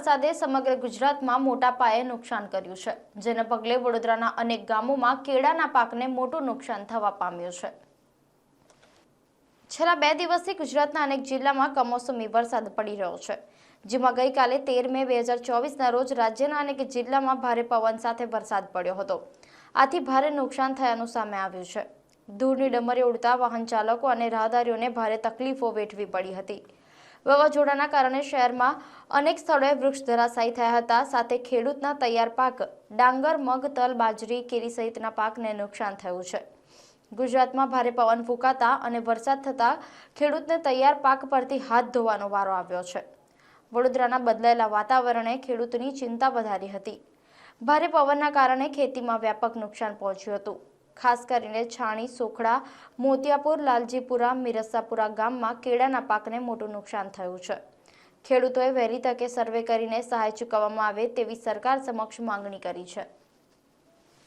વરસાદે સમગ્ર ગુજરાતમાં મોટા પાયે નુકસાન કર્યું છે, જેને પગલે વડોદરાના અનેક ગામોમાં કેળાના પાકને મોટું નુકસાન થવા પામ્યું છે। છેલ્લા 2 દિવસથી ગુજરાતના અનેક જિલ્લામાં કમોસમી વરસાદ પડી રહ્યો છે, જેમાં ગઈકાલે 13 મે 2024ના રોજ રાજ્યના અનેક જિલ્લામાં ભારે પવન સાથે વરસાદ પડ્યો હતો। આથી ભારે નુકસાન થયાનું સામે આવ્યું છે। ધૂળની ડમરી ઉડતા વાહન ચાલકો અને રાહદારીઓને ભારે તકલીફો વેઠવી પડી હતી। વાવાઝોડાના કારણે શહેરમાં અનેક સ્થળોએ વૃક્ષ ધરાશાયી થયા હતા, સાથે ખેડૂતના તૈયાર પાક ડાંગર, મગ, તલ, બાજરી, કેરી સહિતના પાકને નુકસાન થયું છે। ગુજરાતમાં ભારે પવન ફૂંકાતા અને વરસાદ થતા ખેડૂતને તૈયાર પાક પરથી હાથ ધોવાનો વારો આવ્યો છે। વડોદરાના બદલાયેલા વાતાવરણે ખેડૂતોની ચિંતા વધારી હતી। ભારે પવનના કારણે ખેતીમાં વ્યાપક નુકસાન પહોંચ્યું હતું। ખાસ કરીને છાણી, સોખડા, મોતિયાપુર, લાલજીપુરા, મિરસાપુરા ગામમાં કેળાના પાકને મોટું નુકસાન થયું છે। ખેડૂતોએ વહેલી તકે સર્વે કરીને સહાય ચૂકવવામાં આવે તેવી સરકાર સમક્ષ માંગણી કરી છે।